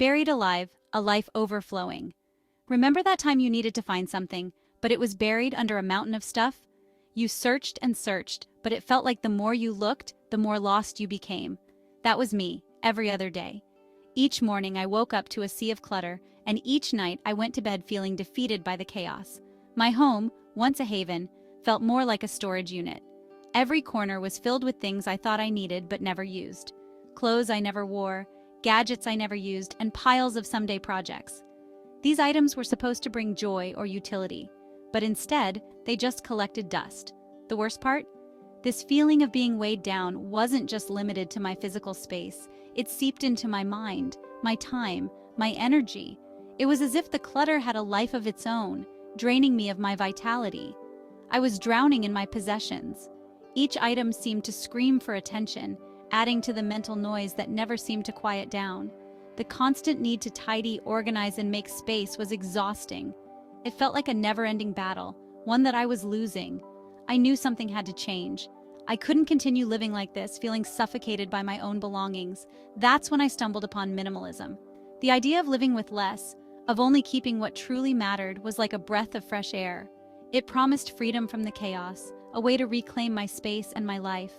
Buried alive, a life overflowing. Remember that time you needed to find something, but it was buried under a mountain of stuff? You searched and searched, but it felt like the more you looked, the more lost you became. That was me, every other day. Each morning I woke up to a sea of clutter, and each night I went to bed feeling defeated by the chaos. My home, once a haven, felt more like a storage unit. Every corner was filled with things I thought I needed but never used. Clothes I never wore, gadgets I never used, and piles of someday projects. These items were supposed to bring joy or utility, but instead, they just collected dust. The worst part? This feeling of being weighed down wasn't just limited to my physical space. It seeped into my mind, my time, my energy. It was as if the clutter had a life of its own, draining me of my vitality. I was drowning in my possessions. Each item seemed to scream for attention, adding to the mental noise that never seemed to quiet down. The constant need to tidy, organize, and make space was exhausting. It felt like a never-ending battle, one that I was losing. I knew something had to change. I couldn't continue living like this, feeling suffocated by my own belongings. That's when I stumbled upon minimalism. The idea of living with less, of only keeping what truly mattered, was like a breath of fresh air. It promised freedom from the chaos, a way to reclaim my space and my life.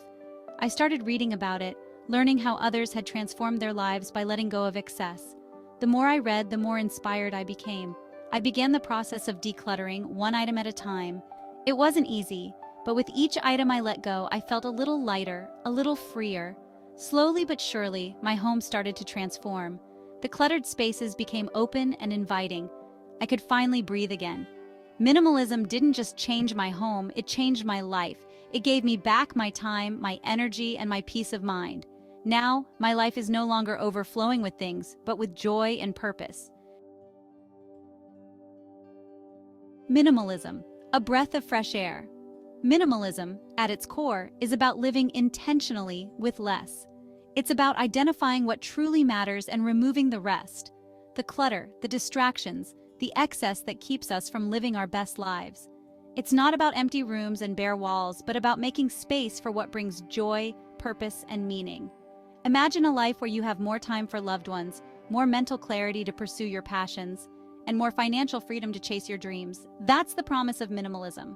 I started reading about it, learning how others had transformed their lives by letting go of excess. The more I read, the more inspired I became. I began the process of decluttering, one item at a time. It wasn't easy, but with each item I let go, I felt a little lighter, a little freer. Slowly but surely, my home started to transform. The cluttered spaces became open and inviting. I could finally breathe again. Minimalism didn't just change my home, it changed my life. It gave me back my time, my energy, and my peace of mind. Now, my life is no longer overflowing with things, but with joy and purpose. Minimalism, a breath of fresh air. Minimalism, at its core, is about living intentionally with less. It's about identifying what truly matters and removing the rest. The clutter, the distractions, the excess that keeps us from living our best lives. It's not about empty rooms and bare walls, but about making space for what brings joy, purpose, and meaning. Imagine a life where you have more time for loved ones, more mental clarity to pursue your passions, and more financial freedom to chase your dreams. That's the promise of minimalism.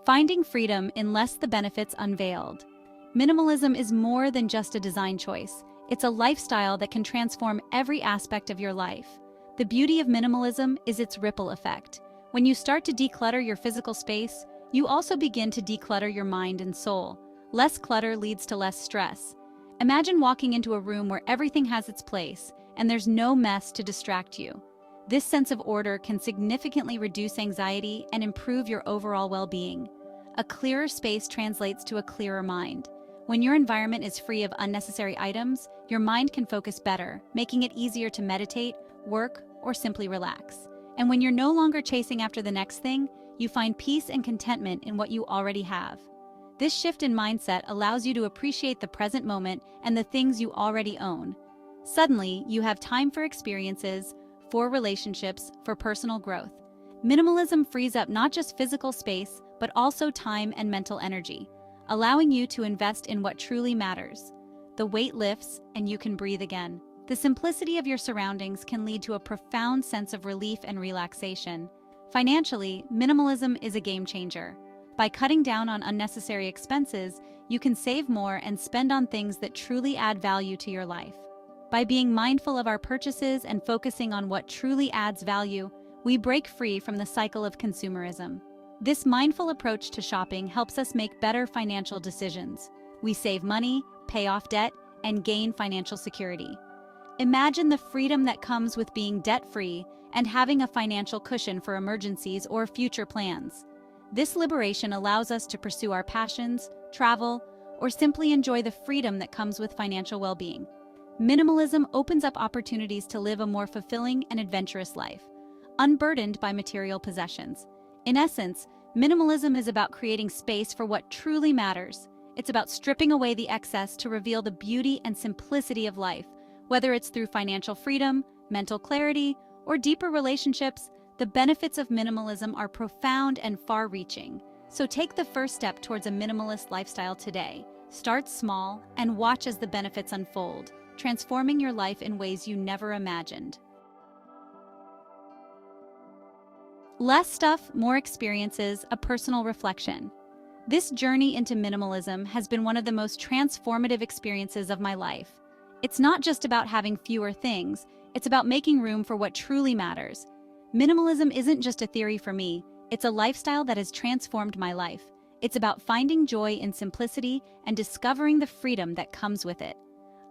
Finding freedom in less. The Benefits Unveiled. Minimalism is more than just a design choice. It's a lifestyle that can transform every aspect of your life. The beauty of minimalism is its ripple effect. When you start to declutter your physical space, you also begin to declutter your mind and soul. Less clutter leads to less stress. Imagine walking into a room where everything has its place, and there's no mess to distract you. This sense of order can significantly reduce anxiety and improve your overall well-being. A clearer space translates to a clearer mind. When your environment is free of unnecessary items, your mind can focus better, making it easier to meditate, work, or simply relax. And when you're no longer chasing after the next thing, you find peace and contentment in what you already have. This shift in mindset allows you to appreciate the present moment and the things you already own. Suddenly, you have time for experiences, for relationships, for personal growth. Minimalism frees up not just physical space, but also time and mental energy, allowing you to invest in what truly matters. The weight lifts, and you can breathe again. The simplicity of your surroundings can lead to a profound sense of relief and relaxation. Financially, minimalism is a game changer. By cutting down on unnecessary expenses, you can save more and spend on things that truly add value to your life. By being mindful of our purchases and focusing on what truly adds value, we break free from the cycle of consumerism. This mindful approach to shopping helps us make better financial decisions. We save money, pay off debt, and gain financial security. Imagine the freedom that comes with being debt-free and having a financial cushion for emergencies or future plans. This liberation allows us to pursue our passions, travel, or simply enjoy the freedom that comes with financial well-being. Minimalism opens up opportunities to live a more fulfilling and adventurous life, unburdened by material possessions. In essence, minimalism is about creating space for what truly matters. It's about stripping away the excess to reveal the beauty and simplicity of life. Whether it's through financial freedom, mental clarity, or deeper relationships, the benefits of minimalism are profound and far-reaching. So take the first step towards a minimalist lifestyle today. Start small and watch as the benefits unfold, transforming your life in ways you never imagined. Less stuff, more experiences, a personal reflection. This journey into minimalism has been one of the most transformative experiences of my life. It's not just about having fewer things, it's about making room for what truly matters. Minimalism isn't just a theory for me, it's a lifestyle that has transformed my life. It's about finding joy in simplicity and discovering the freedom that comes with it.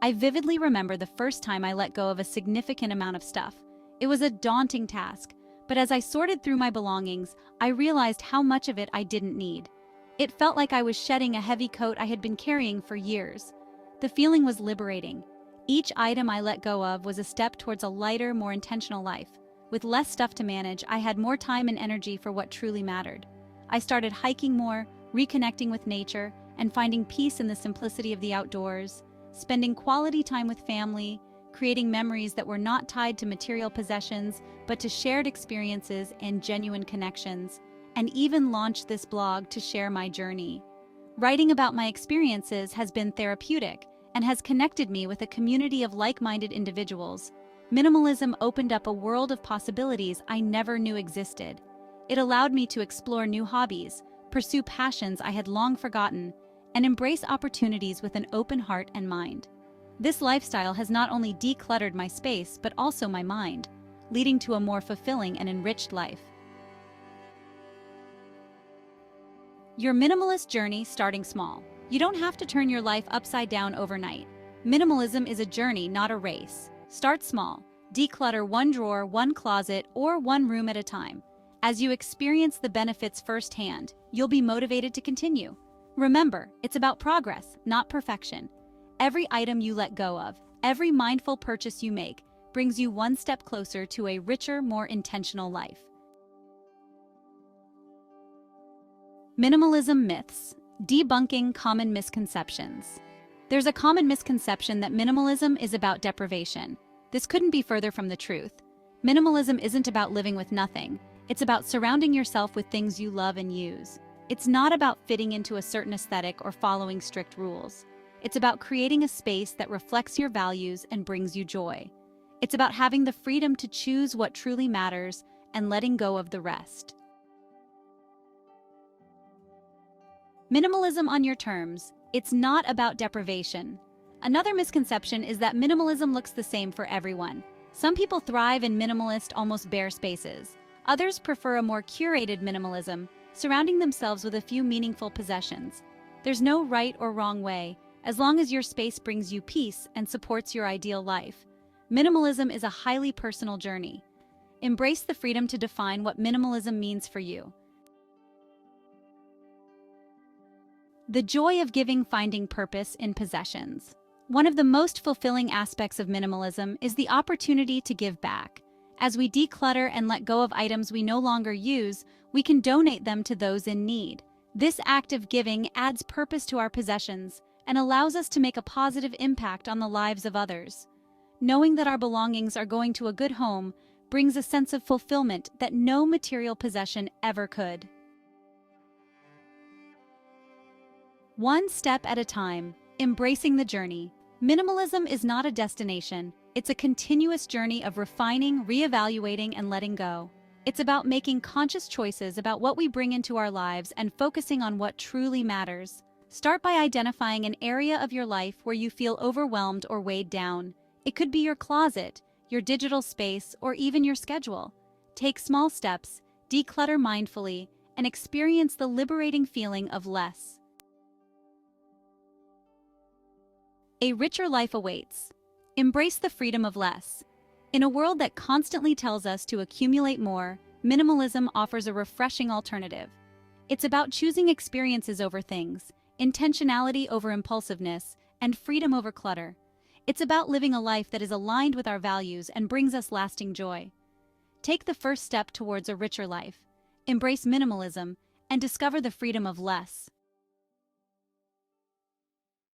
I vividly remember the first time I let go of a significant amount of stuff. It was a daunting task, but as I sorted through my belongings, I realized how much of it I didn't need. It felt like I was shedding a heavy coat I had been carrying for years. The feeling was liberating. Each item I let go of was a step towards a lighter, more intentional life. With less stuff to manage, I had more time and energy for what truly mattered. I started hiking more, reconnecting with nature, and finding peace in the simplicity of the outdoors, spending quality time with family, creating memories that were not tied to material possessions, but to shared experiences and genuine connections, and even launched this blog to share my journey. Writing about my experiences has been therapeutic and has connected me with a community of like-minded individuals. Minimalism opened up a world of possibilities I never knew existed. It allowed me to explore new hobbies, pursue passions I had long forgotten, and embrace opportunities with an open heart and mind. This lifestyle has not only decluttered my space, but also my mind, leading to a more fulfilling and enriched life. Your minimalist journey starting small. You don't have to turn your life upside down overnight. Minimalism is a journey, not a race. Start small. Declutter one drawer, one closet, or one room at a time. As you experience the benefits firsthand, you'll be motivated to continue. Remember, it's about progress, not perfection. Every item you let go of, every mindful purchase you make, brings you one step closer to a richer, more intentional life. Minimalism myths. Debunking common misconceptions. There's a common misconception that minimalism is about deprivation. This couldn't be further from the truth. Minimalism isn't about living with nothing. It's about surrounding yourself with things you love and use. It's not about fitting into a certain aesthetic or following strict rules. It's about creating a space that reflects your values and brings you joy. It's about having the freedom to choose what truly matters and letting go of the rest. Minimalism on your terms. It's not about deprivation. Another misconception is that minimalism looks the same for everyone. Some people thrive in minimalist, almost bare spaces. Others prefer a more curated minimalism, surrounding themselves with a few meaningful possessions. There's no right or wrong way, as long as your space brings you peace and supports your ideal life. Minimalism is a highly personal journey. Embrace the freedom to define what minimalism means for you. The joy of giving, finding purpose in possessions. One of the most fulfilling aspects of minimalism is the opportunity to give back. As we declutter and let go of items we no longer use, we can donate them to those in need. This act of giving adds purpose to our possessions and allows us to make a positive impact on the lives of others. Knowing that our belongings are going to a good home brings a sense of fulfillment that no material possession ever could. One step at a time, embracing the journey. Minimalism is not a destination. It's a continuous journey of refining, reevaluating, and letting go. It's about making conscious choices about what we bring into our lives and focusing on what truly matters. Start by identifying an area of your life where you feel overwhelmed or weighed down. It could be your closet, your digital space, or even your schedule. Take small steps, declutter mindfully, and experience the liberating feeling of less. A richer life awaits. Embrace the freedom of less. In a world that constantly tells us to accumulate more, minimalism offers a refreshing alternative. It's about choosing experiences over things, intentionality over impulsiveness, and freedom over clutter. It's about living a life that is aligned with our values and brings us lasting joy. Take the first step towards a richer life. Embrace minimalism and discover the freedom of less.